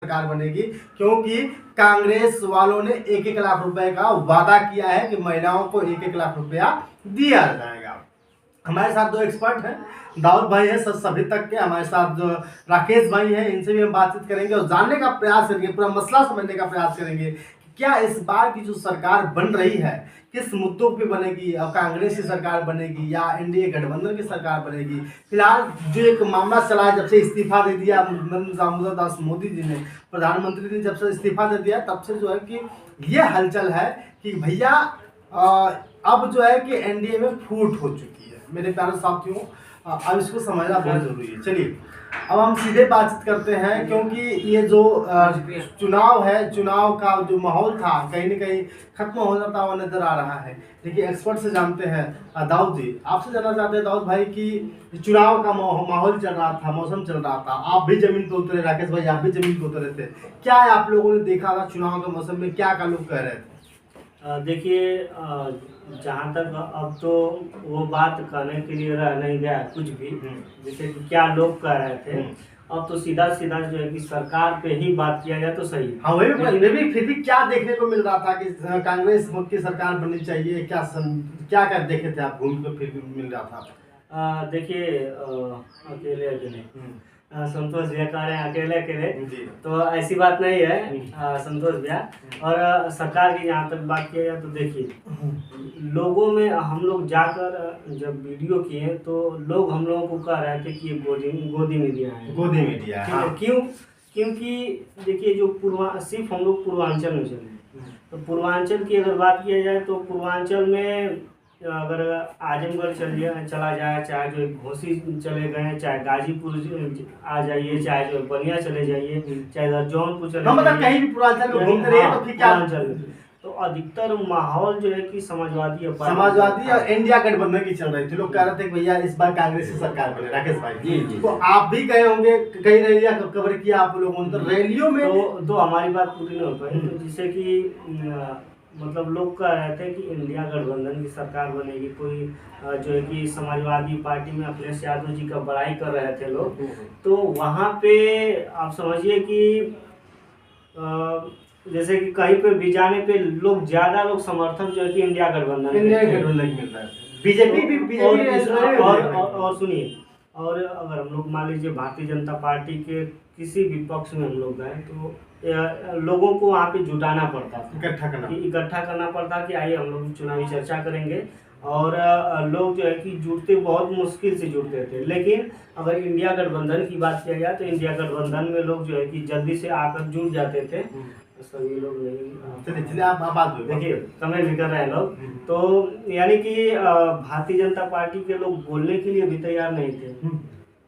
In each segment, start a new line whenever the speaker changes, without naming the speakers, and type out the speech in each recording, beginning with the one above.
सरकार बनेगी, क्योंकि कांग्रेस वालों ने 1-1 लाख रुपए का वादा किया है कि महिलाओं को 1-1 लाख रुपया दिया जाएगा। हमारे साथ 2 एक्सपर्ट हैं, दाऊद भाई है सभी तक के, हमारे साथ जो राकेश भाई हैं, इनसे भी हम बातचीत करेंगे और जानने का प्रयास करेंगे, पूरा मसला समझने का प्रयास करेंगे कि क्या इस बार की जो सरकार बन रही है किस मुद्दों पे बनेगी, और कांग्रेस की सरकार बनेगी या एनडीए गठबंधन की सरकार बनेगी। फिलहाल जो एक मामला चला है, जब से इस्तीफा दे दिया नरेंद्र दामोदर दास मोदी जी ने, प्रधानमंत्री ने जब से इस्तीफा दे दिया, तब से जो है कि ये हलचल है कि भैया अब जो है कि एनडीए में फूट हो चुकी है। मेरे प्यारे साथियों, अब इसको समझना बहुत जरूरी है। चलिए अब हम सीधे बातचीत करते हैं, क्योंकि ये जो चुनाव है, चुनाव का जो माहौल था कहीं न कहीं खत्म हो जाता हुआ नजर आ रहा है। देखिए एक्सपर्ट से जानते हैं, दाऊद जी आपसे जानना चाहते हैं दाऊद भाई कि चुनाव का माहौल चल रहा था, मौसम चल रहा था, आप भी जमीन पे उतरे, राकेश भाई आप भी जमीन पे उतरे थे, क्या आप लोगों ने देखा था चुनाव के मौसम में, क्या लोग कह रहे थे?
देखिए, जहाँ तक अब तो वो बात कहने के लिए रह नहीं गया कुछ भी, जैसे कि क्या लोग कह रहे थे, अब तो सीधा सीधा जो है कि सरकार पे ही बात किया जाए तो सही।
हाँ वही भी, फिर भी क्या देखने को मिल रहा था कि कांग्रेस की सरकार बननी चाहिए, क्या देखे थे आप घूम के, फिर भी मिल रहा था?
देखिए, अकेले संतोष भैया कह रहे हैं अकेले, तो ऐसी बात नहीं है संतोष भैया। और सरकार की जहाँ तक बात किया जाए तो देखिए, लोगों में हम लोग जाकर जब वीडियो किए तो लोग हम लोगों को कह रहे थे कि ये गोदी मीडिया है,
गोदी मीडिया।
हाँ। क्योंकि देखिए, जो सिर्फ हम लोग पूर्वांचल में चले, तो पूर्वांचल की अगर बात किया जाए तो पूर्वांचल में अगर आजमगढ़ चला जाए, चाहे जो घोसी चले गए, चाहे गाजीपुर आ जाइए, चाहे जो बलिया चले जाइए, चाहे इधर जौनपुर चले
मतलब कहीं भी पूर्वांचल में घूमते रहिए तो फिर क्या,
तो अधिकतर माहौल जो है कि समाजवादी
और इंडिया गठबंधन की चल रही थी। लोग कह रहे थे भैया इस बार कांग्रेस की सरकार बने। राकेश भाई
जी,
तो आप भी गए होंगे, कई रैलियां कवर किया आप लोगों ने, तो रैलियों में
तो हमारी बात पूरी नहीं हो पाई, तो जिससे कि मतलब लोग कह रहे थे कि इंडिया गठबंधन की सरकार बनेगी। कोई जो है कि समाजवादी पार्टी में अखिलेश यादव जी का बड़ाई कर रहे थे लोग, तो वहाँ पे आप समझिए कि जैसे कि कहीं पे भी जाने पे ज़्यादा लोग समर्थन जो है कि इंडिया गठबंधन
मिल रहा है। बीजेपी
और सुनिए, और अगर हम लोग मान लीजिए भारतीय जनता पार्टी के किसी भी पक्ष में हम लोग गए तो लोगों को वहाँ पे जुटाना पड़ता था, इकट्ठा करना पड़ता कि आइए हम लोग चुनावी चर्चा करेंगे, और लोग जो है कि जुड़ते बहुत मुश्किल से जुड़ते थे। लेकिन अगर इंडिया गठबंधन की बात किया जाए तो इंडिया गठबंधन में लोग जो है कि जल्दी से आकर जुड़ जाते थे, सभी लोग नहीं।
आप बात
देखिए कमेंट भी कर रहे हैं लोग, तो यानी कि भारतीय जनता पार्टी के लोग बोलने के लिए भी तैयार नहीं थे,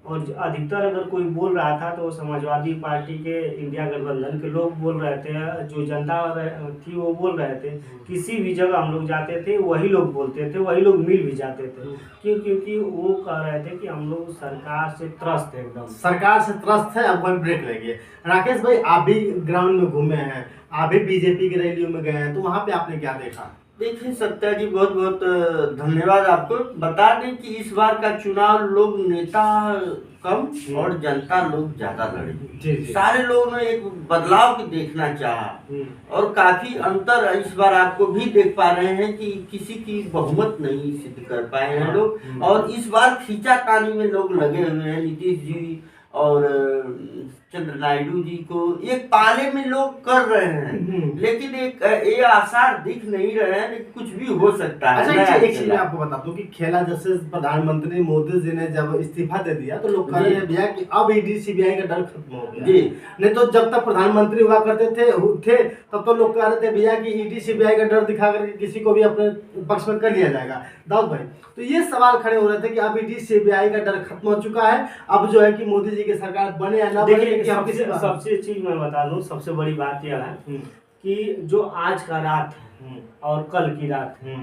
और अधिकतर अगर कोई बोल रहा था तो समाजवादी पार्टी के, इंडिया गठबंधन के लोग बोल रहे थे, जो जनता थी वो बोल रहे थे। किसी भी जगह हम लोग जाते थे वही लोग बोलते थे, वही लोग मिल भी जाते थे। क्योंकि वो कह रहे थे कि हम लोग सरकार से त्रस्त है, एकदम
सरकार से त्रस्त है, अब हम ब्रेक लेंगे। राकेश भाई आप भी ग्राउंड में घूमे हैं, आप भी बीजेपी की रैलियों में गए हैं, तो वहाँ पे आपने क्या देखा?
देखिए सत्या जी, बहुत बहुत धन्यवाद आपको। बता दें कि इस बार का चुनाव लोग नेता कम और जनता लोग ज्यादा लड़े। सारे लोगों ने एक बदलाव की देखना चाहा, और काफी अंतर इस बार आपको भी देख पा रहे हैं कि किसी की बहुमत नहीं सिद्ध कर पाए हैं लोग, और इस बार खींचातानी में लोग लगे हुए हैं। नीतीश जी और चंद्र नायडू जी को एक पाले में लोग कर रहे हैं, लेकिन एक ये आसार दिख नहीं रहे हैं कि कुछ भी हो सकता है।
अच्छा एक चीज मैं आपको बता दूं कि खेला जैसे प्रधानमंत्री मोदी जी ने जब इस्तीफा दे दिया तो लोग कह रहे हैं भैया कि अब ईडी सीबीआई का डर खत्म हो गया जी। नहीं तो जब तक प्रधानमंत्री हुआ करते थे तब तो लोग कह रहे थे भैया कि ईडी सीबीआई का डर दिखा करके किसी को भी अपने पक्ष में कर लिया जाएगा। दाऊद भाई तो ये सवाल खड़े हो रहे थे कि अब ईडी सीबीआई का डर खत्म हो चुका है, अब जो है कि मोदी जी की सरकार बने या ना बने।
सबसे चीज मैं बता दूं, सबसे बड़ी बात यह है कि जो आज का रात है और कल की रात है,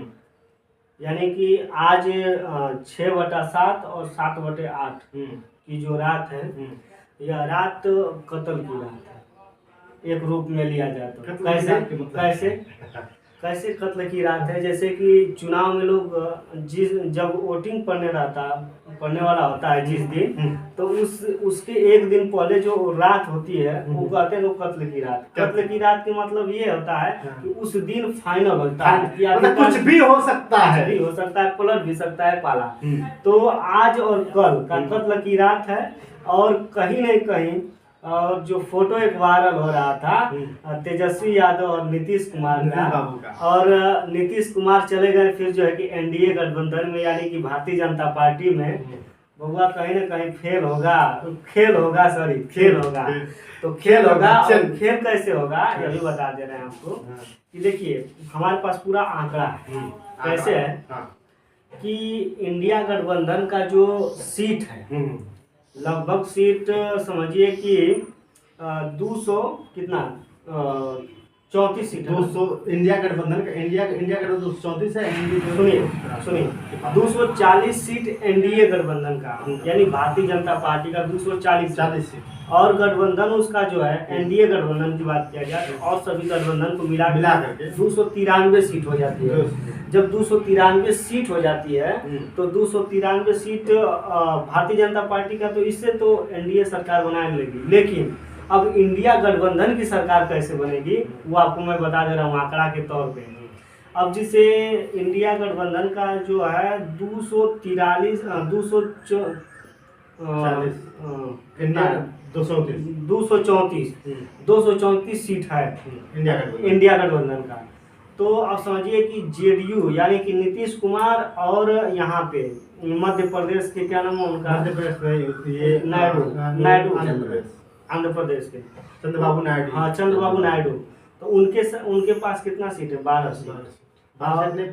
यानी कि आज 6/7 और 7/8 की जो रात है, यह रात कत्ल की रात है, एक रूप में लिया जाता है। कैसे कत्ल की रात है? जैसे कि चुनाव में लोग जब वोटिंग पड़ने रहता पड़ने वाला होता है जिस दिन, तो उसके एक दिन पहले जो रात होती है वो कहते हैं वो कत्ल की रात। कत्ल की रात का मतलब ये होता है कि उस दिन फाइनल होता है कि
मतलब कुछ भी हो सकता है,
भी हो सकता है, पलट भी सकता है पाला। तो आज और कल का कत्ल की रात है। और कहीं नहीं कहीं और जो फोटो एक वायरल हो रहा था तेजस्वी यादव और नीतीश कुमार का, और नीतीश कुमार चले गए फिर जो है कि एनडीए गठबंधन में, यानी कि भारतीय जनता पार्टी में। बउआ कहीं ना कहीं खेल होगा, खेल होगा, तो खेल होगा। और खेल कैसे होगा ये भी बता दे रहे हैं आपको कि देखिए हमारे पास पूरा आंकड़ा है। कैसे है कि इंडिया गठबंधन का जो सीट है, लगभग सीट समझिए कि 200 कितना 34 सीट,
200 इंडिया गठबंधन का, इंडिया गठबंधन 234 है।
सुनिए 240 सीट एनडीए गठबंधन का, यानी भारतीय जनता पार्टी का 240 सीट, और गठबंधन उसका जो है एनडीए गठबंधन की बात किया जाए तो और सभी गठबंधन को मिला करके 293 सीट हो जाती है। जब 293 सीट हो जाती है तो 293 सीट भारतीय जनता पार्टी का, तो इससे तो एनडीए सरकार बनाने लगी। लेकिन अब इंडिया गठबंधन की सरकार कैसे बनेगी वो आपको मैं बता दे रहा हूँ आंकड़ा के तौर पे। अब जिसे इंडिया गठबंधन का जो है 234 सीट है इंडिया गठबंधन का। तो अब समझिए कि जेडीयू यानी कि नीतीश कुमार और यहाँ पे मध्य प्रदेश के क्या नाम है उनका,
मध्य प्रदेश
नायडू आंध्र प्रदेश के
चंद्रबाबू नायडू,
हाँ चंद्रबाबू नायडू। तो उनके पास कितना सीट है? 12 सीट,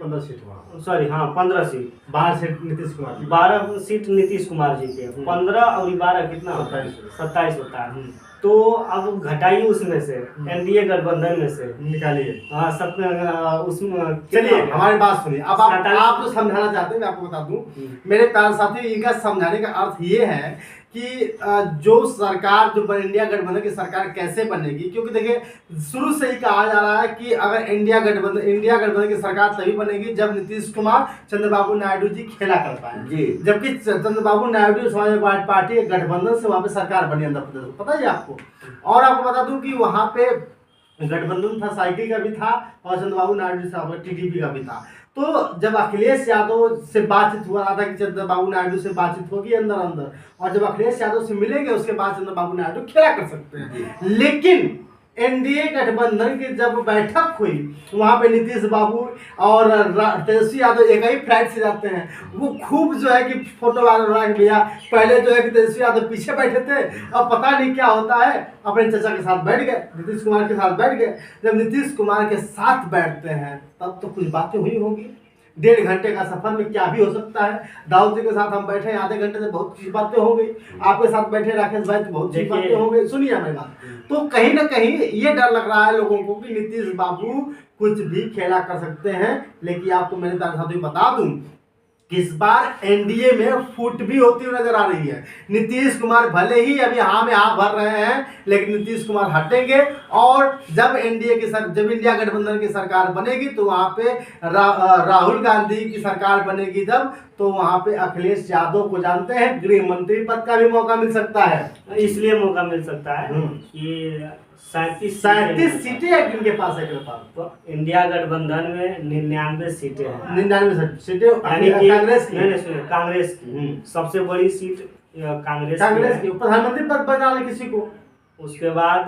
15 सीट,
सॉरी हाँ 15 seat,
12 seat Nitish Kumar,
12 seat Nitish Kumar ji के, 15 और 12 कितना 27 होता है। तो अब घटाइए उसमें से, एनडीए गठबंधन में से
निकालिए।
हाँ उसमें
चलिए हमारी बात सुनिए। अब आप जो समझाना चाहते हैं मैं आपको बता दूं, मेरे प्यारे साथी, इनका समझाने का अर्थ ये है कि जो सरकार, जो इंडिया गठबंधन की सरकार कैसे बनेगी, क्योंकि देखिए शुरू से ही कहा जा रहा है कि अगर इंडिया गठबंधन की सरकार तभी बनेगी जब नीतीश कुमार चंद्रबाबू नायडू जी खेला कर पाए। जबकि चंद्रबाबू नायडू समाजवादी पार्टी के गठबंधन से वहाँ पे सरकार बनी आंध्र प्रदेश में, पता है आपको। और आपको बता दूं कि वहाँ पे गठबंधन था, साइकिल का भी था, और चंद्रबाबू नायडू से टीडीपी का भी था। तो जब अखिलेश यादव से बातचीत हुआ रहा था कि चंद्रबाबू नायडू से बातचीत होगी अंदर, और जब अखिलेश यादव से मिलेंगे उसके बाद चंद्रबाबू नायडू खेला कर सकते हैं। लेकिन एनडीए गठबंधन की जब बैठक हुई वहाँ पे नीतीश बाबू और तेजस्वी यादव एक ही फ्लाइट से जाते हैं। वो खूब जो है कि फोटो वायरल हो रहा है भैया, पहले जो है कि तेजस्वी यादव पीछे बैठे थे, अब पता नहीं क्या होता है, अपने चाचा के साथ बैठ गए, नीतीश कुमार के साथ बैठ गए। जब नीतीश कुमार के साथ बैठते हैं तब तो कुछ बातें हुई होंगी। 1.5 घंटे का सफर में क्या भी हो सकता है। दाऊद जी के साथ हम बैठे आधे घंटे से बहुत सी बातें हो गई, आपके साथ बैठे राकेश भाई तो बहुत सी बातें हो गई। सुनिए हमारी बात। तो कहीं ना कहीं ये डर लग रहा है लोगों को कि नीतीश बाबू कुछ भी खेला कर सकते हैं। लेकिन आपको मेरे साथ बता दूं, इस बार एनडीए में फूट भी होती हुई नजर आ रही है। नीतीश कुमार भले ही अभी हाँ में हाँ भर रहे हैं, लेकिन नीतीश कुमार हटेंगे, और जब जब इंडिया गठबंधन की सरकार बनेगी तो वहाँ पे राहुल गांधी की सरकार बनेगी जब, तो वहाँ पे अखिलेश यादव को जानते हैं गृह मंत्री पद का भी मौका मिल सकता है।
इसलिए मौका मिल सकता है कि
37 सीटें है इनके पास है।
तो इंडिया गठबंधन में 99 सीटें हैं,
99 सीटें
यानी कि
कांग्रेस की
सबसे बड़ी सीट कांग्रेस
की। प्रधानमंत्री पद बना ले किसी को। उसके
बाद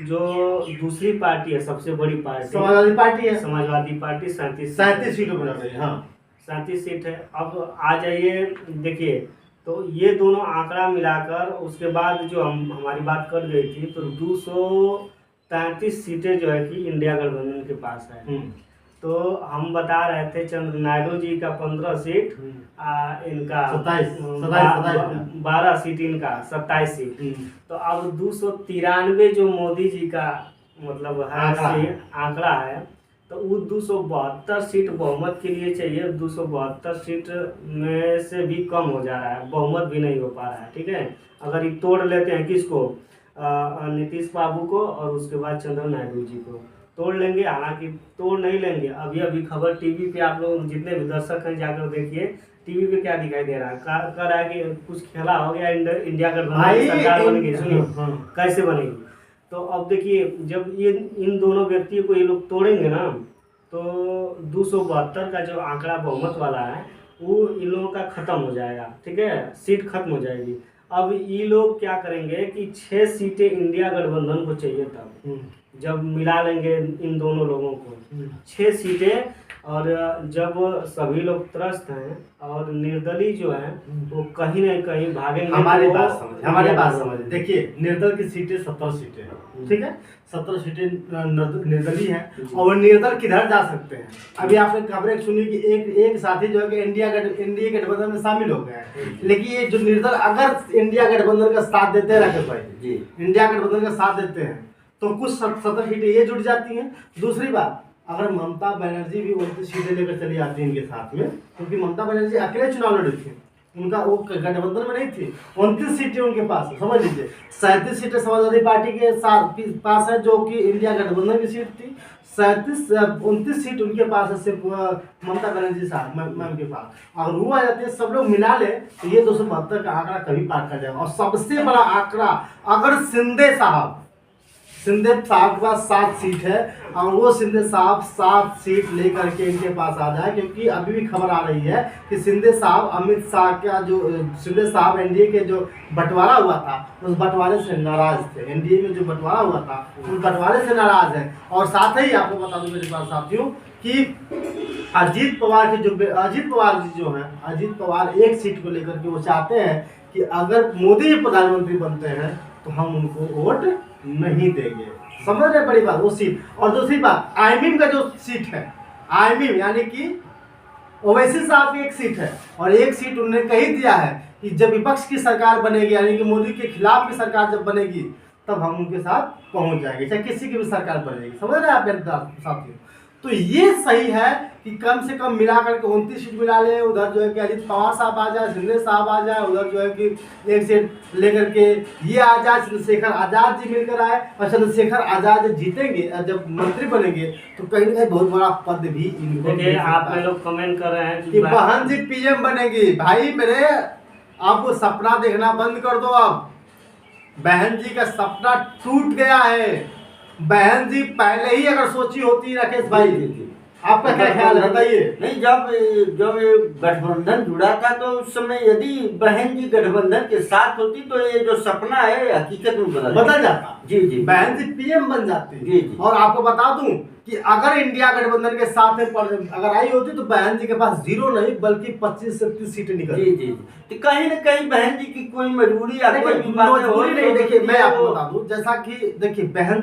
जो दूसरी पार्टी है, सबसे बड़ी पार्टी
समाजवादी पार्टी है,
समाजवादी पार्टी
37 सीटों बना रही है। हाँ
37 सीट है। अब आ जाइए देखिए, तो ये दोनों आंकड़ा मिलाकर उसके बाद जो हमारी बात कर गई थी, तो 233 सीटें जो है कि इंडिया गठबंधन के पास है। तो हम बता रहे थे चंद्र नायडू जी का 15 सीट, इनका 12 सीट, इनका 27 सीट। तो अब 293 जो मोदी जी का मतलब है आंकड़ा है, तो वो 272 सीट बहुमत के लिए चाहिए। 272 सीट में से भी कम हो जा रहा है, बहुमत भी नहीं हो पा रहा है। ठीक है, अगर ये तोड़ लेते हैं किसको, नीतीश बाबू को और उसके बाद चंद्रबाबू नायडू जी को, तोड़ लेंगे, हालांकि तोड़ नहीं लेंगे। अभी अभी खबर टीवी पे आप लोग जितने भी दर्शक हैं जाकर देखिए, टीवी पे क्या दिखाई दे रहा है, कह रहा है कि कुछ खेला हो गया, इंडिया गठबंधन की सरकार बनेगी। सुनिए कैसे बनेगी, तो अब देखिए जब ये इन दोनों व्यक्तियों को ये लोग तोड़ेंगे ना, तो 272 का जो आंकड़ा बहुमत वाला है वो इन लोगों का खत्म हो जाएगा, ठीक है, सीट खत्म हो जाएगी। अब ये लोग क्या करेंगे कि 6 सीटें इंडिया गठबंधन को चाहिए, तब जब मिला लेंगे इन दोनों लोगों को 6 सीटें, और जब सभी लोग त्रस्त हैं और निर्दलीय जो है वो कहीं न कहीं भागेंगे।
हमारी बात समझ देखिए, निर्दल की सीटें 17 सीटें हैं, ठीक है, 17 सीटें निर्दलीय हैं, और निर्दल किधर जा सकते हैं। अभी आपने खबरें सुनी कि एक साथी जो है कि इंडिया गठबंधन में शामिल हो गए हैं, लेकिन ये जो निर्दल अगर इंडिया गठबंधन का साथ देते हैं राकेश भाई, इंडिया गठबंधन का साथ देते हैं तो कुछ 17 सीटें ये जुड़ जाती हैं। दूसरी बात, अगर ममता बनर्जी भी 29 सीटें लेकर चली आती है इनके साथ में, क्योंकि ममता बनर्जी अकेले चुनाव लड़ी थी, उनका वो गठबंधन में नहीं थी, 29 सीटें उनके पास है, समझ लीजिए। 37 सीटें समाजवादी पार्टी के पास है जो कि इंडिया गठबंधन की सीट थी, 29 सीट उनके पास है सिर्फ ममता बनर्जी साहब मैम के पास। अगर वो आ जाती है, सब लोग मिला ले, तो ये 272 का आंकड़ा कभी पार कर जाएगा। और सबसे बड़ा आंकड़ा, अगर शिंदे साहब के पास 7 सीट है और वो शिंदे साहब 7 सीट लेकर के इनके पास आ जाए, क्योंकि अभी भी खबर आ रही है कि शिंदे साहब अमित शाह का जो शिंदे साहब एनडीए के जो बंटवारा हुआ था उस बंटवारे से नाराज थे। एनडीए में जो बंटवारा हुआ था उस बंटवारे से नाराज है। और साथ ही आपको बता दूं मेरे पास साथियों कि अजीत पवार जी जो है, अजीत पवार एक सीट को लेकर के वो चाहते हैं कि अगर मोदी प्रधानमंत्री बनते हैं तो हम उनको वोट नहीं देंगे। समझ रहे बड़ी बात, वो सीट। और दूसरी बात, आईएमएम का जो सीट है, आईएमएम यानी कि ओवैसी साहब की एक सीट है, और एक सीट उन्होंने कही दिया है कि जब विपक्ष की सरकार बनेगी, यानी कि मोदी के खिलाफ की सरकार जब बनेगी तब हम उनके साथ पहुंच जाएंगे, चाहे किसी की भी सरकार बनेगी। समझ रहे हैं आप मेरे साथियों। तो ये सही है कि कम से कम मिला करके 29 सीट मिला ले, उधर जो है कि अजीत पवार साहब आ जाए, शिंदे साहब आ जाए, उधर जो है कि एक सीट लेकर के ये आ जाए, चंद्रशेखर आजाद जी मिलकर आए, और चंद्रशेखर आजाद जीतेंगे, जब मंत्री बनेंगे तो कहीं ना कहीं बहुत बड़ा पद भी इनको।
आप लोग कमेंट कर रहे हैं
कि बहन जी पीएम बनेगी। भाई मेरे, आप वो सपना देखना बंद कर दो। अब बहन जी का सपना टूट गया है। बहन जी पहले ही अगर सोची होती राकेश भाई, आपका क्या ख्याल है बताइए।
नहीं, जब ये गठबंधन जुड़ा था तो उस समय यदि बहन जी गठबंधन के साथ होती तो ये जो सपना है हकीकत में बदल जाता। जी,
बहन जी पीएम बन जाती।
जी।
और आपको बता दूं कि अगर इंडिया गठबंधन के साथ में अगर आई होती तो बहन जी के पास 0 नहीं बल्कि 25 से 30 सीटें निकल।
जी। तो कहीं न कहीं बहन जी की कोई मजबूरी
मजबूरी नहीं। देखिए मैं आपको बता दूं, जैसा कि देखिए बहन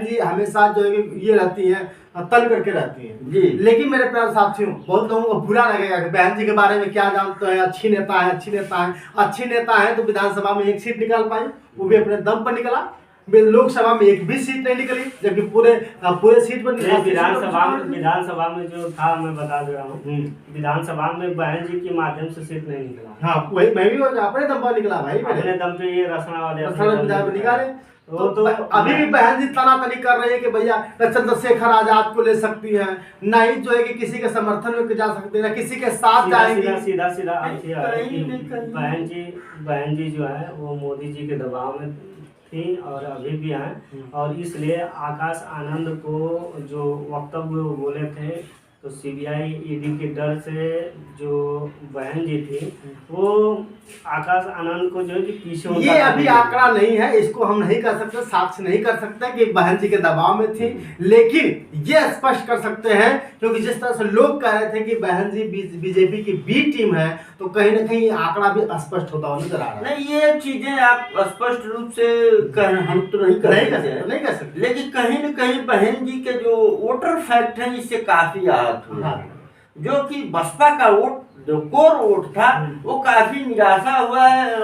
जी हमेशा जो है ये रहती है, तल करके रहती हैं
जी।
लेकिन मेरे प्यारे साथियों, बहुत लोगों को बुरा लगेगा कि बहन जी के बारे में क्या जानते हैं, अच्छी नेता है तो विधानसभा में 1 सीट निकाल पाई, वो भी अपने दम पर निकला। लोकसभा में एक भी सीट नहीं निकली, जबकि पूरे सीट पर
विधानसभा में जो था, मैं बता दे रहा हूँ, विधानसभा में बहन जी के माध्यम से सीट नहीं निकला।
हाँ, वही मैं भी अपने दम पर निकला भाई,
अपने दम पे ये रसना
वाले निकाले। तो अभी भी बहन जी तनातनी कर रही है कि भैया चंद्रशेखर आजाद को ले सकती हैं, ना ही जो है कि किसी के समर्थन में जा सकती है, ना किसी के साथ जाएंगी।
सीधा बहन जी जो है वो मोदी जी के दबाव में थी और अभी भी हैं, और इसलिए आकाश आनंद को जो वक्तव्य वो बोले थे तो सीबीआई ईडी के डर से जो बहन जी थी वो आकाश आनंद को जो है कि पीछे,
ये अभी आंकड़ा नहीं है, इसको हम नहीं कर सकते, साक्ष्य नहीं कर सकते कि बहन जी के दबाव में थी, लेकिन ये स्पष्ट कर सकते हैं क्योंकि जिस तरह से लोग कह रहे थे कि बहन जी बीजेपी की बी टीम है, तो कहीं ना कहीं आंकड़ा भी स्पष्ट होता हुआ नजर आ रहा है।
नहीं, ये चीजें आप स्पष्ट रूप से हम तो नहीं कर सकते, लेकिन कहीं न कहीं बहन जी के जो वोटर फैक्ट है इससे काफी आहत हुआ, जो कि बसपा का वोट जो कोर वोट था वो काफी निराशा हुआ है,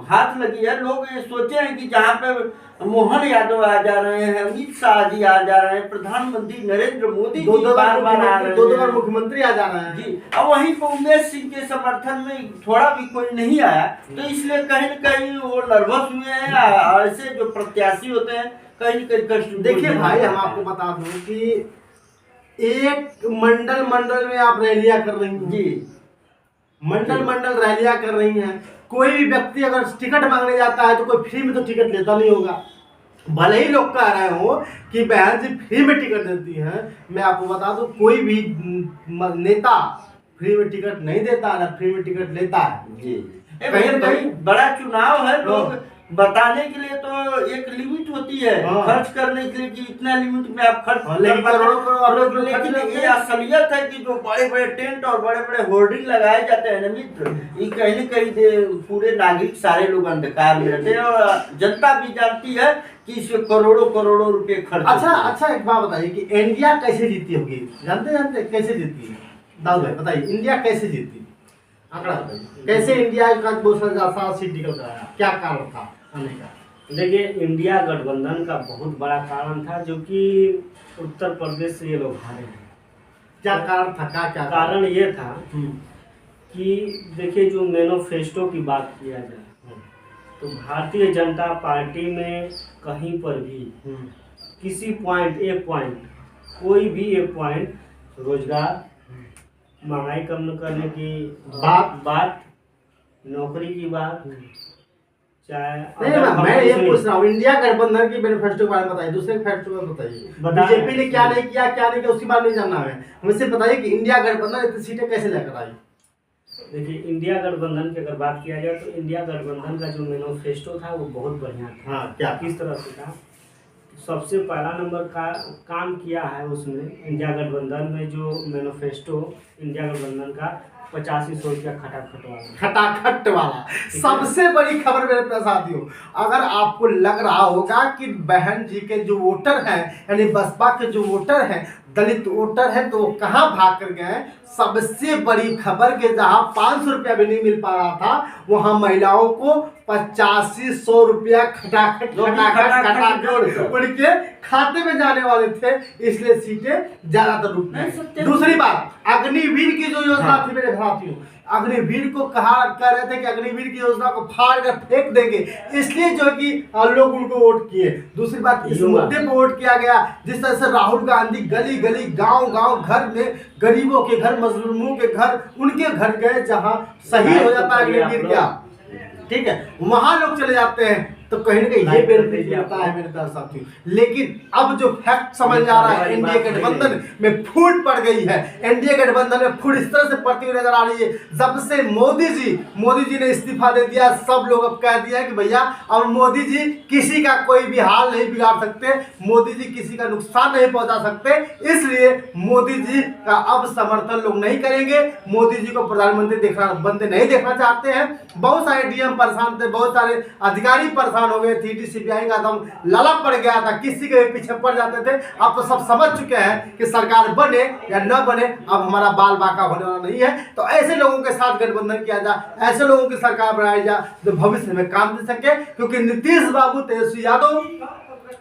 हाथ लगी है। लोग ये सोचे हैं कि जहाँ पे मोहन यादव आ जा रहे हैं, अमित शाह जी आ जा रहे हैं, प्रधानमंत्री नरेंद्र मोदी
दो बार आ रहे हैं, 2 बार मुख्यमंत्री आ जा रहे हैं
जी, अब वहीं पर उमेश सिंह के समर्थन में थोड़ा भी कोई नहीं आया, तो इसलिए कहीं न कहीं वो नर्वस हुए हैं। ऐसे जो प्रत्याशी होते हैं कहीं कहीं कष्ट।
देखिए भाई, हम आपको बता दूं कि एक मंडल में आप रैलियां कर रही हैं
जी,
मंडल रैलियां कर रही हैं। कोई भी व्यक्ति अगर टिकट मांगने जाता है तो कोई फ्री में तो टिकट लेता नहीं होगा। भले ही लोग कह रहे हो कि बहन जी फ्री में टिकट देती हैं, मैं आपको बता दूं कोई भी नेता फ्री में टिकट नहीं देता ना फ्री में टिकट लेता है।
जी, कहीं कहीं बड़ा चुनाव है, लोग बताने के लिए तो एक लिमिट होती है खर्च करने के लिए कि इतना लिमिट में आप खर्च,
लेकिन करोड़ों
लेकिन ये असलियत है कि जो बड़े बड़े टेंट और बड़े बड़े होर्डिंग लगाए जाते हैं ना मित्र, ये कहीं न कहीं पूरे नागरिक सारे लोग अंधकार में रहते हैं और जनता भी जानती है कि इसमें करोड़ों रुपए खर्च।
अच्छा एक बात बताइए कि इंडिया कैसे जीती होगी? जानते कैसे जीती है दाऊद भाई? बताइए इंडिया कैसे जीती, आंकड़ा बताइए कैसे इंडिया का 2007 सीट निकल कर आया, क्या कारण था आने का?
देखिए, इंडिया गठबंधन का बहुत बड़ा कारण था, जो कि उत्तर प्रदेश से ये लोग हारे हैं।
क्या कारण था? क्या
कारण ये था कि देखिए, जो मैनिफेस्टो की बात किया जाए तो भारतीय जनता पार्टी में कहीं पर भी किसी एक पॉइंट कोई भी एक पॉइंट रोजगार, महंगाई कम करने की बात, नौकरी की बात, चाहे
नहीं, मैं ये पूछ रहा हूँ इंडिया गठबंधन की मैनिफेस्टो के बारे में बताइए, दूसरे मैनिफेस्टो में बताइए बीजेपी ने क्या नहीं किया उसकी बात नहीं जानना है मुझसे। बताइए कि इंडिया गठबंधन इतनी सीटें कैसे लेकर आई?
देखिए, इंडिया गठबंधन की अगर बात किया जाए तो इंडिया गठबंधन का जो मैनिफेस्टो था वो बहुत बढ़िया था।
हाँ, क्या
किस तरह से था? सबसे पहला नंबर का काम किया है उसमें इंडिया गठबंधन में, जो मैनिफेस्टो इंडिया गठबंधन का 8500 रुपया
खटाखट वाला सबसे बड़ी खबर मेरे पास साथियों। अगर आपको लग रहा होगा कि बहन जी के जो वोटर हैं यानी बसपा के जो वोटर हैं दलित वोटर हैं तो वो कहाँ भाग कर गए, सबसे बड़ी खबर के जहाँ 500 रुपया भी नहीं मिल पा रहा था वहाँ महिलाओं को 8500 रुपया खटाखट उनके खाते में जाने वाले थे, इसलिए सीटें ज्यादातर रुक गई। दूसरी बात, अग्निवीर की जो योजना थी मेरे साथियों, अग्निवीर को कह रहे थे कि अग्निवीर की योजना को फाड़ कर फेंक देंगे, इसलिए जो कि लोग उनको वोट किए। दूसरी बात, इस मुद्दे पर वोट किया गया जिस तरह से राहुल गांधी गली गली गांव घर में गरीबों के घर, मजलूमों के घर, उनके घर गए जहां शहीद हो जाता है अग्निवीर क्या, ठीक है, वहां लोग चले जाते हैं तो कहीं ना कहीं ये बेनिफिट मिलता है मेरे प्यारे साथियों। लेकिन अब जो फैक्ट समझ आ रहा है एनडीए गठबंधन में फूट पड़ गई है, एनडीए गठबंधन में फूट इस तरह से पड़ती हुई नजर आ रही है जब से मोदी जी ने इस्तीफा दे दिया। सब लोग अब कह दिया कि भैया अब मोदी जी किसी का कोई भी हाल नहीं बिगाड़ सकते, मोदी जी किसी का नुकसान नहीं पहुंचा सकते, इसलिए मोदी जी का अब समर्थन लोग नहीं करेंगे। मोदी जी को प्रधानमंत्री बनते नहीं देखना चाहते हैं। बहुत सारे डीएम परेशान थे, बहुत सारे अधिकारी परेशान हो गए थे, सीबीआई का दम लाला पड़ गया था, किसी के भी पीछे पड़ जाते थे। अब तो सब समझ चुके हैं कि सरकार बने या न बने अब हमारा बाल बाका होने वाला नहीं है। तो ऐसे लोगों के साथ गठबंधन किया जाए, ऐसे लोगों की सरकार बनाई जाए जो भविष्य में काम दे सके, क्योंकि नीतीश बाबू, तेजस्वी यादव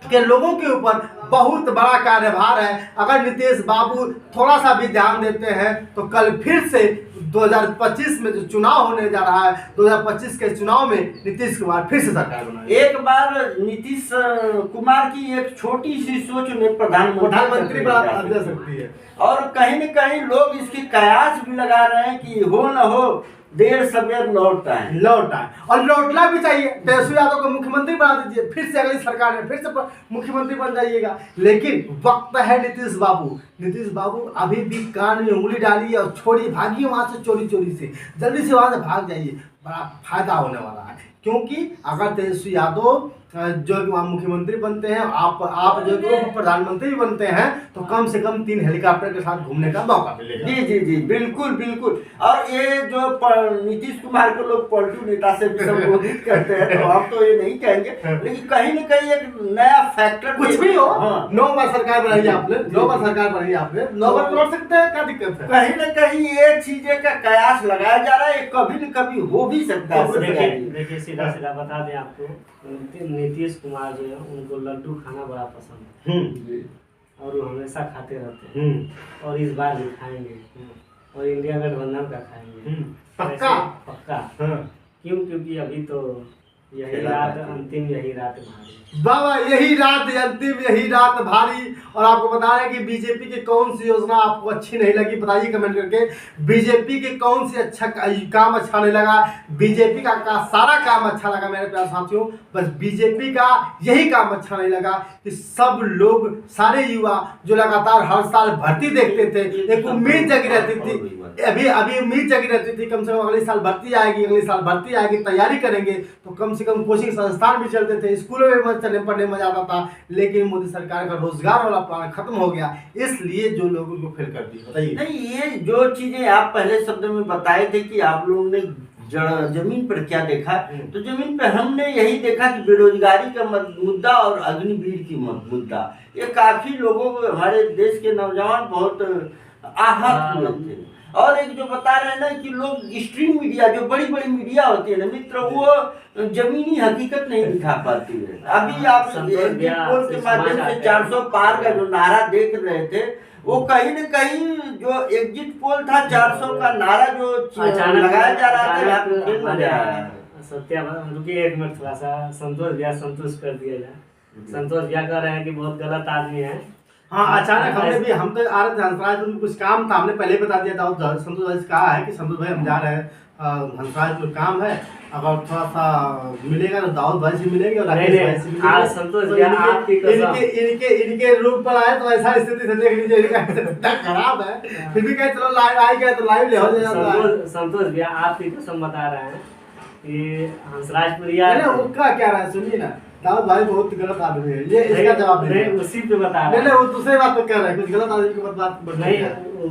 के लोगों के ऊपर बहुत बड़ा कार्यभार है। अगर नीतीश बाबू थोड़ा सा भी ध्यान देते हैं तो कल फिर से 2025 में जो चुनाव होने जा रहा है, 2025 के चुनाव में नीतीश कुमार फिर से सरकार बनाएंगे।
एक बार नीतीश कुमार की एक छोटी सी सोच में प्रधानमंत्री
बना सकती है,
और कहीं न कहीं लोग इसकी कयास भी लगा रहे हैं कि हो न हो देर सवेर लौट आए
और लौटना भी चाहिए। तेजस्वी यादव को मुख्यमंत्री बना दीजिए, फिर से अगली सरकार में फिर से मुख्यमंत्री बन जाइएगा। लेकिन वक्त है नीतीश बाबू अभी भी कान में उंगली डालिए और छोड़िए, भागिए वहां से चोरी से, जल्दी से वहां से भाग जाइए, बड़ा फायदा होने वाला है। क्योंकि अगर तेजस्वी यादव जो वहाँ मुख्यमंत्री बनते हैं, आप जो प्रधानमंत्री बनते हैं तो कम से कम 3 हेलीकॉप्टर के साथ घूमने का मौका मिलेगा।
जी बिल्कुल। और ये जो नीतीश कुमार को लोग पलटू नेता से भी संबोधित करते हैं तो हम तो ये नहीं कहेंगे, लेकिन कहीं न कहीं एक नया फैक्टर
कुछ भी हो। 9 बार सरकार बनाई आपने, 9 बार लौट सकते हैं, क्या दिक्कत है?
कहीं न कहीं ये चीजें का कयास लगाया जा रहा है, कभी न कभी हो भी सकता है।
देखिए, सीधा बता दें आपको, नीतीश कुमार जो है उनको लड्डू खाना बड़ा पसंद है और वो हमेशा खाते रहते हैं और इस बार भी खाएंगे और इंडिया गठबंधन का खाएंगे
पक्का।
क्यों? क्योंकि अभी तो यही रात अंतिम, यही रात भारी।
बाबा यही रात अंतिम, यही रात भारी। और आपको बता रहे हैं कि बीजेपी की कौन सी योजना आपको अच्छी नहीं लगी, बताइए कमेंट करके। बीजेपी के कौन सी काम अच्छा नहीं लगा, बीजेपी का सारा काम अच्छा लगा मेरे प्यारे साथियों। बस बीजेपी का यही काम अच्छा नहीं लगा कि सब लोग, सारे युवा जो लगातार हर साल भर्ती देखते थे, एक उम्मीद जगी रहती थी, अभी उम्मीद जगी रहती थी कम से कम अगले साल भर्ती आएगी, अगले साल भर्ती आएगी, तैयारी करेंगे। तो कम से कम कोचिंग संस्थान भी चलते थे, स्कूलों में चलने पढ़ने में आता था। लेकिन मोदी सरकार का रोजगार वाला प्लान खत्म हो गया, इसलिए जो लोग उनको फेल कर दिए। बताइए।
नहीं, ये जो चीजें आप पहले शब्द में बताए थे कि आप लोगों ने जमीन पर क्या देखा, तो जमीन पर हमने यही देखा कि बेरोजगारी का मुद्दा और अग्निवीर की मुद्दा, ये काफी लोगों को, हमारे देश के नौजवान बहुत आहत हुए थे। और एक जो बता रहे हैं ना कि लोग स्ट्रीम मीडिया, जो बड़ी बड़ी मीडिया होती है ना मित्र, वो जमीनी हकीकत नहीं दिखा पाती है। अभी आप एग्जिट पोल के माध्यम से 400 पार का जो नारा देख रहे थे, वो कहीं न कहीं जो एग्जिट पोल था 400 का नारा जो लगाया जा रहा था,
सत्या रुकिए एक मिनट, थोड़ा सा संतोष भैया संतुष्ट कर दिया जाए। संतोष भैया कह रहे हैं कि बहुत गलत आदमी है।
हाँ, अचानक हम तो आ रहे थे हंसराज, कुछ काम था, हमने पहले बता दिया था। संतोष भाई से कहा है कि संतोष भाई हम जा रहे हैं हंसराज, कोई काम है, अगर थोड़ा सा मिलेगा तो दाऊद भाई से मिलेंगे और राकेश भाई से मिलेंगे।
संतोष भैया
इनके रूप पर आए तो ऐसा स्थिति से देख लीजिए, इनका खराब है, फिर भी कहे चलो लाइव आ गया तो लाइव ले हो जाए।
संतोष भैया आपकी कसम बता रहे हैं कि हंसराज प्रिया
उसका क्या रहा है, सुनिए ना, दाऊद भाई बहुत गलत आदमी है, ये इसका जवाब
नहीं, उसी पे बता रहे हैं।
नहीं, वो दूसरी बात तो कह रहे हैं, कुछ गलत आदमी की बात
नहीं,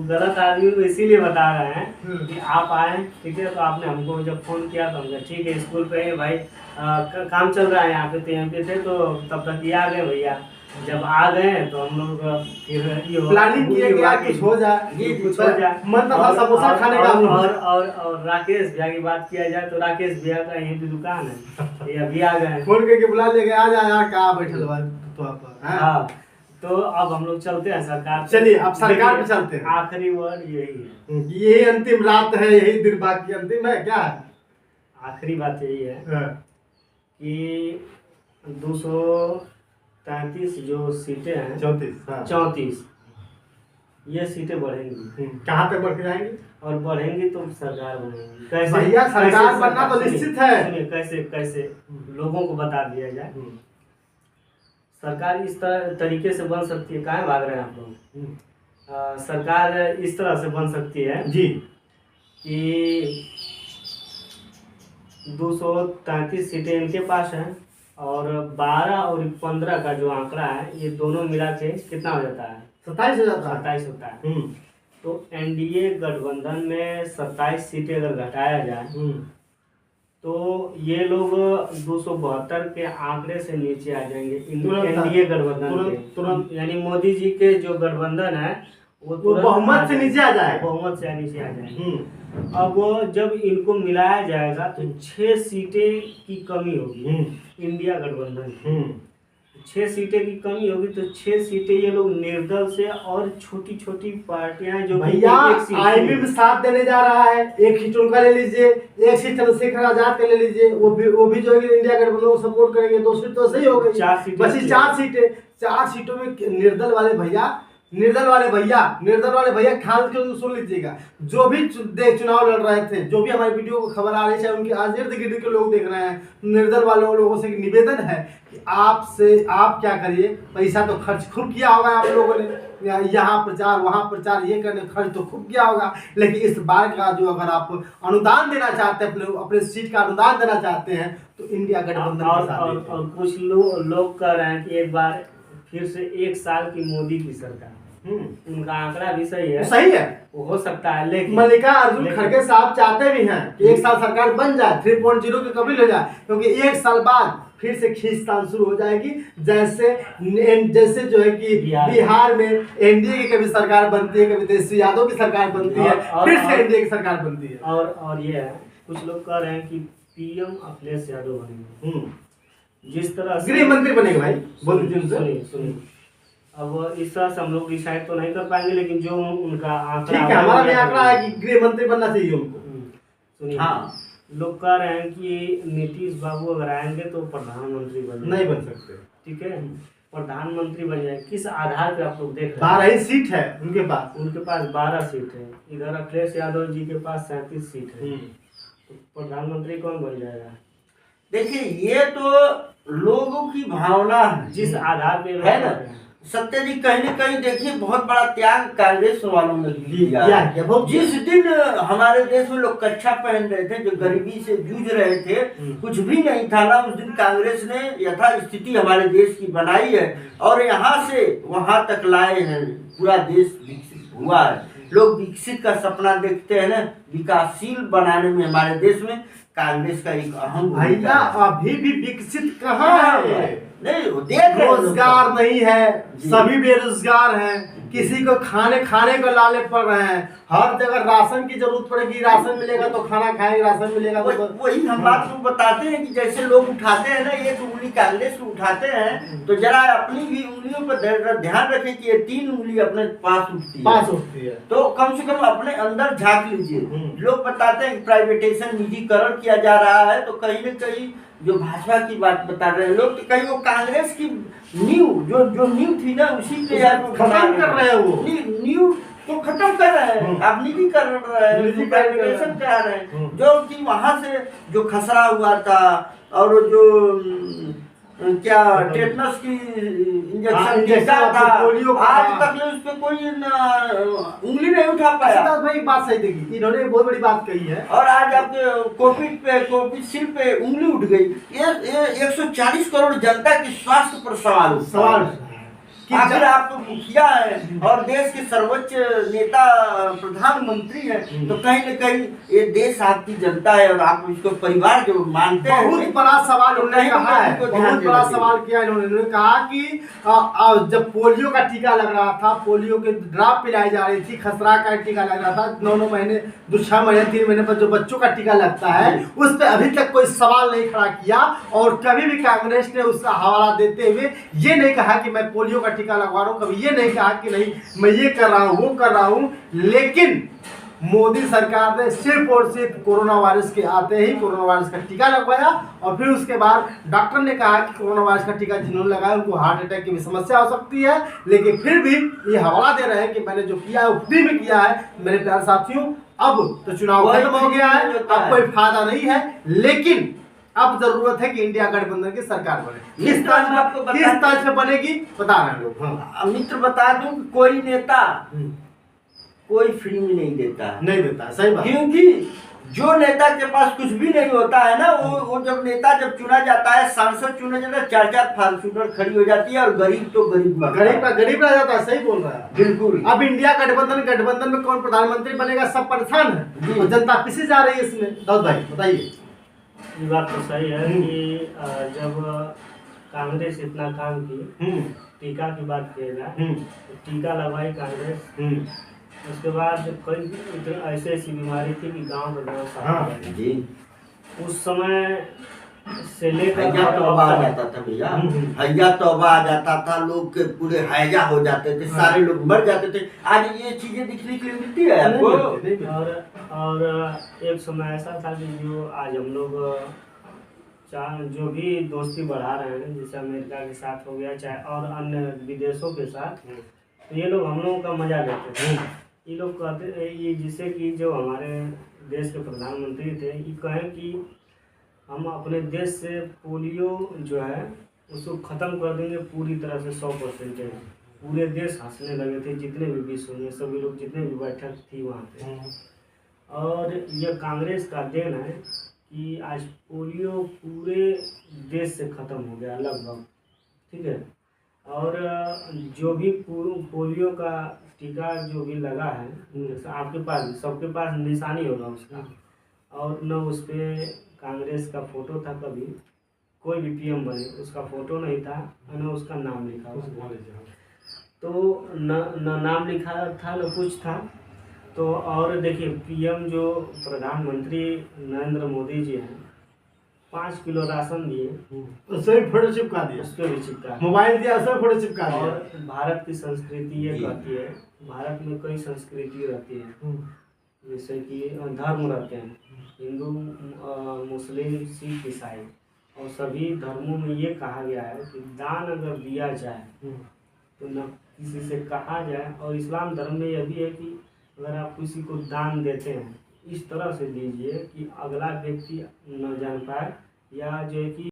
गलत आदमी को इसीलिए बता रहे हैं कि आप आए, ठीक है, तो आपने हमको जब फोन किया तो हमने ठीक है स्कूल पे भाई काम चल रहा है यहाँ पे, तो यहाँ पे थे, तो तब तक ये आ गए भैया। जब आ गए तो हम लोग फिर
प्लानिंग किए कि कुछ हो जाए,
कुछ हो जाए,
मन था समोसा खाने का।
और राकेश भैया की बात किया जाए तो राकेश भैया का यहीं पे दुकान है, ये अभी आ गए,
फोन करके बुला लेके आ जा यार, कहाँ बैठे तो आप।
हाँ, तो अब हम लोग चलते हैं सरकार।
चलिए अब सरकार पे चलते हैं।
आखिरी वर्ड यही है,
यही अंतिम रात है, यही दिन बाकी अंतिम है, क्या है
आखिरी बात यही है कि 233 जो सीटें हैं, 34 ये सीटें बढ़ेंगी।
कहाँ तक बढ़ के जाएंगी?
और बढ़ेंगी तो सरकार बनेगी। कैसे
भैया, सरकार बनना तो निश्चित है।
कैसे लोगों को बता दिया जाए। सरकार इस तरीके से बन सकती है, कहाँ भाग रहे हैं आप लोग। सरकार इस तरह से बन सकती है
जी
कि 233 सीटें इनके पास हैं और 12 और 15 का जो आंकड़ा है, ये दोनों मिला के कितना हो जाता है?
27 हो जाता है।
27 होता है। तो एनडीए गठबंधन में 27 सीटें अगर घटाया जाए तो ये लोग 272 के आंकड़े से नीचे आ जाएंगे एनडीए गठबंधन के। यानी मोदी जी के जो गठबंधन है वो
बहुमत से नीचे आ जाएगा,
बहुमत से नीचे आ जाएगा। अब जब इनको मिलाया जाएगा तो 6 सीटें की कमी होगी इंडिया गठबंधन, 6 सीटें की कमी होगी। तो 6 सीटें ये लोग निर्दल से और छोटी छोटी पार्टियां जो
भैया आईबी में साथ देने जा रहा है, एक सीट उनका ले लीजिए, एक सीट चंद्रशेखर आजाद का ले लीजिए, वो भी जो है इंडिया गठबंधन को सपोर्ट करेंगे, 2 सीट तो सही हो गई, 4 सीटें बची। 4 सीटों में निर्दल वाले भैया ख्याल के सुन लीजिएगा, जो भी चुनाव लड़ रहे थे, जो भी हमारे वीडियो को खबर आ रही है, उनके आज इर्द गिर्द के लोग देख रहे हैं, निर्दल वाले लोगों से निवेदन है कि आप क्या करिए, पैसा तो खर्च खूब किया होगा आप लोगों ने, यहाँ प्रचार वहाँ प्रचार ये करने खर्च तो खूब किया होगा, लेकिन इस बार का जो अगर आप अनुदान देना चाहते हैं, अपने सीट का अनुदान देना चाहते हैं, तो इंडिया गठबंधन
और कुछ लोग कह रहे हैं कि एक बार फिर से 1 साल की मोदी की सरकार, उनका आंकड़ा भी सही है, वो हो सकता है। लेकिन
मल्लिका अर्जुन खड़गे साहब चाहते भी हैं कि 1 साल सरकार बन जाए, 3.0 के कबील हो जाए, क्योंकि 1 साल बाद फिर से खींचतान शुरू हो जाएगी, जैसे जो है कि बिहार में एनडीए की कभी सरकार बनती है, कभी तेजस्वी यादव की सरकार बनती है, फिर से एनडीए की सरकार बनती है।
और ये है, कुछ लोग कह रहे हैं कि पीएम अखिलेश यादव बनेंगे, जिस तरह
गृह मंत्री बनेंगे। भाई
सुनिए, अब इस तरह से हम लोग डिसाइड तो नहीं कर पाएंगे, लेकिन जो उनका आंकड़ा,
ठीक है, हमारा भी आंकड़ा है कि गृह मंत्री बनना चाहिए उनको।
सुनिए,
हाँ,
लोग कह रहे हैं कि नीतीश बाबू अगर आएंगे तो प्रधानमंत्री बन
नहीं बन सकते।
ठीक है, प्रधानमंत्री बन जाए, किस आधार पे आप लोग देख रहे हैं?
12 ही सीट है उनके पास।
उनके पास 12 सीट है, इधर अखिलेश यादव जी के पास 37 सीट है, तो प्रधानमंत्री कौन बन जाएगा?
देखिए ये तो लोगों की भावना है,
जिस आधार पे
है ना सत्य जी। कहीं न कहीं देखिए बहुत बड़ा त्याग कांग्रेस वालों ने किया है। जिस दिन हमारे देश में लोग कच्छा पहन रहे थे, जो गरीबी से जूझ रहे थे, कुछ भी नहीं था ना, उस दिन कांग्रेस ने यथास्थिति हमारे देश की बनाई है और यहाँ से वहां तक लाए हैं। पूरा देश विकसित हुआ है। लोग विकसित का सपना देखते हैं ना, विकासशील बनाने में हमारे देश में कांग्रेस का एक अहम
भैया अभी भी विकसित कहाँ है?
नहीं देख रहे
रोजगार नहीं है, सभी बेरोजगार हैं, किसी को खाने को लाले पड़ रहे हैं। हर जगह राशन की जरूरत पड़ेगी, राशन मिलेगा तो खाना खाएंगे, राशन मिलेगा तो
वही हम बात को बताते हैं कि जैसे लोग उठाते हैं ना, ये तो उंगली कांग्रेस को उठाते हैं, तो जरा अपनी भी उंगलियों पर ध्यान रखें कि ये 3 उंगली अपने पास उठती है। तो कम से कम अपने अंदर झांक लीजिए। लोग बताते हैं कि प्राइवेटाइजेशन, निजीकरण किया जा रहा है, तो कहीं न कहीं जो भाजपा की बात बता रहे हैं लोग, तो कहीं वो कांग्रेस की नींव जो नींव थी ना, उसी पे
खत्म कर रहे हैं। वो
नींव तो खत्म कर रहे हैं, आप निजी कर रहे हैं, प्राइवेटाइजेशन करा रहे हैं, जो कि वहां से जो खसरा हुआ था और जो क्या टेटनस की इंजेक्शन देता था, आज तक उस पर कोई उंगली नहीं उठा पाया।
भाई बात सही देखी, इन्होंने बहुत बड़ी बात कही है।
और आज आपके कोविशील्ड पे उंगली उठ गई। ये 140 करोड़ जनता की स्वास्थ्य पर सवाल आखिर आप तो मुखिया है और देश के सर्वोच्च नेता प्रधानमंत्री है, तो कहीं न कहीं ये देश आपकी जनता है और आप इसको परिवार जो मानते हैं।
बहुत बड़ा सवाल उन्होंने कहा है, बहुत बड़ा सवाल किया इन्होंने कहा कि जब पोलियो का टीका लग रहा था, पोलियो के ड्रॉप पिलाई जा रही थी, खसरा का टीका लग रहा था, 9 महीने 6 महीने 3 महीने पर जो बच्चों का टीका लगता है, उस पर अभी तक कोई सवाल नहीं खड़ा किया। और कभी भी कांग्रेस ने उसका हवाला देते हुए ये नहीं कहा कि मैं पोलियो का टीका लगवा रहा हूं, कभी ये नहीं कहा कि नहीं मैं ये कर रहा हूं, वो कर रहा हूं। लेकिन मोदी सरकार ने सिर्फ और सिर्फ कोरोना वायरस के आते ही कोरोना वायरस का टीका लगवाया और फिर उसके बाद डॉक्टर ने कहा कि कोरोना वायरस का टीका जिन्होंने लगाया उनको हार्ट अटैक की भी समस्या हो सकती है, लेकिन फिर भी ये हवाला दे रहे हैं कि मैंने जो किया है वो फ्री में किया है। मेरे प्यारे साथियों, अब तो चुनाव खत्म हो गया है, अब कोई फायदा नहीं है, लेकिन अब जरूरत है कि इंडिया गठबंधन की सरकार बने। किस तरह से बनेगी बता रहे हैं लोग।
मित्र बता दूं, कोई नेता कोई फ्री में नहीं देता,
सही बात।
क्योंकि जो नेता के पास कुछ भी नहीं होता है ना, वो जब नेता जब चुना जाता है, सांसद चुना जाता है, 4 फॉर्च्यूनर खड़ी हो जाती है और गरीब तो गरीब
रह जाता है। सही बोल रहा है,
बिल्कुल।
अब इंडिया गठबंधन में कौन प्रधानमंत्री बनेगा, सब परेशान है, जनता पिसी जा रही है इसमें। दाऊद भाई बताइए।
ये बात तो सही है कि जब कांग्रेस इतना काम की, टीका की बात किया जाए, टीका लगवाई कांग्रेस, उसके बाद कई ऐसी बीमारी थी कि गांव का गांव साफ। उस समय से लेकर
हैजा तौबा आ जाता था भैया, हैजा तौबा आ जाता था, लोग के पूरे हैजा हो जाते थे, सारे लोग मर जाते थे। आज ये चीजें दिखने के लिए मिलती है आपको।
और एक समय ऐसा था कि जो आज हम लोग जो भी दोस्ती बढ़ा रहे हैं, जैसे अमेरिका के साथ हो गया, चाहे और अन्य विदेशों के साथ, तो ये लोग हम लोगों का मजा लेते थे। ये लोग कहते ये जिससे कि जो हमारे देश के प्रधानमंत्री थे, ये कहें कि हम अपने देश से पोलियो जो है उसको ख़त्म कर देंगे पूरी तरह से 100%। पूरे देश हंसने लगे थे, जितने भी विश्व में सभी लोग, जितने भी बैठक थी वहाँ पे। और यह कांग्रेस का देन है कि आज पोलियो पूरे देश से ख़त्म हो गया लगभग, ठीक है। और जो भी पोलियो का टीका जो भी लगा है, आपके पास सबके पास निशानी होगा उसका, और न उस पर कांग्रेस का फोटो था, कभी कोई भी पीएम बने उसका फोटो नहीं था, न उसका नाम लिखा उसका, तो न नाम लिखा था न कुछ था। तो और देखिए, पीएम जो प्रधानमंत्री नरेंद्र मोदी जी हैं, 5 किलो राशन दिए,
उससे भी फोटो चिपका दिया,
उस पर भी चिपका,
मोबाइल दिया, उसमें फोटो चिपका दिया।
और भारत की संस्कृति ये कहती है, भारत में कई संस्कृति रहती है, जैसे कि धर्म रहते हैं, हिंदू, मुस्लिम, सिख, ईसाई, और सभी धर्मों में ये कहा गया है कि दान अगर दिया जाए तो न किसी से कहा जाए। और इस्लाम धर्म में यह भी है कि अगर आप किसी को दान देते हैं इस तरह से दीजिए कि अगला व्यक्ति न जान पाए, या जो है कि